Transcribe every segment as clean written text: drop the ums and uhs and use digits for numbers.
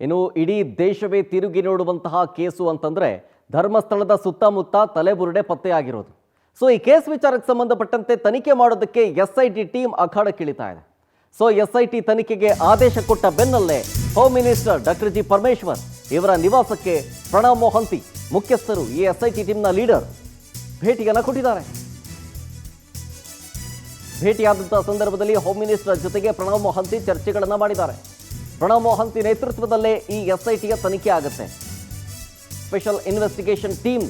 ಇನ್ನು ಇಡೀ ದೇಶವೇ ತಿರುಗಿ ನೋಡುವಂತಹ ಕೇಸು ಅಂತಂದ್ರೆ ಧರ್ಮಸ್ಥಳದ ಸುತ್ತಮುತ್ತ ತಲೆಬುರುಡೆ ಪತ್ತೆಯಾಗಿರೋದು. ಸೊ ಈ ಕೇಸ್ ವಿಚಾರಕ್ಕೆ ಸಂಬಂಧಪಟ್ಟಂತೆ ತನಿಖೆ ಮಾಡೋದಕ್ಕೆ SIT ಟೀಮ್ ಅಖಾಡಕ್ಕಿಳಿತಾ ಇದೆ. ಸೊ SIT ತನಿಖೆಗೆ ಆದೇಶ ಕೊಟ್ಟ ಬೆನ್ನಲ್ಲೇ home minister doctor G Parameshwar ಇವರ ನಿವಾಸಕ್ಕೆ ಪ್ರಣವ್ ಮೊಹಂತಿ ಮುಖ್ಯಸ್ಥರು ಈ SIT ಟೀಮ್ನ ಲೀಡರ್ ಭೇಟಿಯನ್ನು ಕೊಟ್ಟಿದ್ದಾರೆ. ಭೇಟಿಯಾದಂತಹ ಸಂದರ್ಭದಲ್ಲಿ ಹೋಮ್ ಮಿನಿಸ್ಟರ್ ಜೊತೆಗೆ ಪ್ರಣವ್ ಮೊಹಂತಿ ಚರ್ಚೆಗಳನ್ನು ಮಾಡಿದ್ದಾರೆ. ಪ್ರಣವ್ ಮೊಹಂತಿ ನೇತೃತ್ವದಲ್ಲೇ ಈ SITಯ ತನಿಖೆ ಆಗುತ್ತೆ. ಸ್ಪೆಷಲ್ ಇನ್ವೆಸ್ಟಿಗೇಷನ್ ಟೀಮ್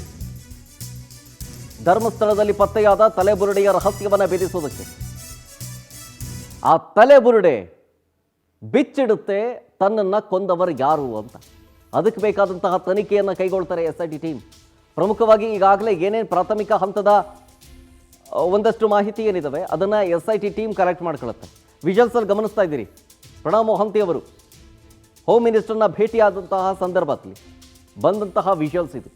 ಧರ್ಮಸ್ಥಳದಲ್ಲಿ ಪತ್ತೆಯಾದ ತಲೆಬುರುಡೆಯ ರಹಸ್ಯವನ್ನು ಭೇದಿಸೋದಕ್ಕೆ ಆ ತಲೆಬುರುಡೆ ಬಿಚ್ಚಿಡುತ್ತೆ ತನ್ನನ್ನು ಕೊಂದವರು ಯಾರು ಅಂತ. ಅದಕ್ಕೆ ಬೇಕಾದಂತಹ ತನಿಖೆಯನ್ನು ಕೈಗೊಳ್ತಾರೆ SIT ಟೀಮ್. ಪ್ರಮುಖವಾಗಿ ಈಗಾಗಲೇ ಏನೇನು ಪ್ರಾಥಮಿಕ ಹಂತದ ಒಂದಷ್ಟು ಮಾಹಿತಿ ಏನಿದಾವೆ ಅದನ್ನು SIT ಟೀಮ್ ಕಲೆಕ್ಟ್ ಮಾಡ್ಕೊಳ್ಳುತ್ತೆ. ವಿಜುವಲ್ಸಲ್ಲಿ ಗಮನಿಸ್ತಾ ಇದ್ದೀರಿ, ಪ್ರಣವ್ ಮೊಹಂತಿ ಅವರು ಹೋಮ್ ಮಿನಿಸ್ಟರ್ನ ಭೇಟಿಯಾದಂತಹ ಸಂದರ್ಭದಲ್ಲಿ ಬಂದಂತಹ ವಿಜುವಲ್ಸ್ ಇದು.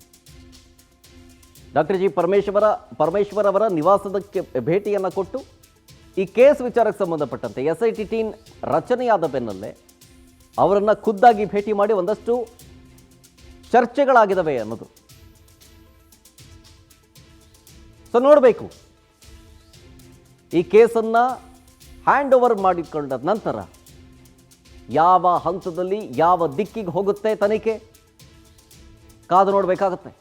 ಡಾಕ್ಟರ್ ಜಿ ಪರಮೇಶ್ವರ್ ಅವರ ನಿವಾಸದಕ್ಕೆ ಭೇಟಿಯನ್ನು ಕೊಟ್ಟು ಈ ಕೇಸ್ ವಿಚಾರಕ್ಕೆ ಸಂಬಂಧಪಟ್ಟಂತೆ SIT ಟೀಮ್ ರಚನೆಯಾದ ಬೆನ್ನಲ್ಲೇ ಅವರನ್ನು ಖುದ್ದಾಗಿ ಭೇಟಿ ಮಾಡಿ ಒಂದಷ್ಟು ಚರ್ಚೆಗಳಾಗಿದ್ದಾವೆ ಅನ್ನೋದು. ಸೊ ನೋಡಬೇಕು ಈ ಕೇಸನ್ನು ಹ್ಯಾಂಡ್ ಓವರ್ ಮಾಡಿಕೊಂಡ ನಂತರ ಯಾವ ಹಂತದಲ್ಲಿ ಯಾವ ದಿಕ್ಕಿಗೆ ಹೋಗುತ್ತೆ ತನಿಖೆ ಕಾದು ನೋಡಬೇಕಾಗತ್ತೆ.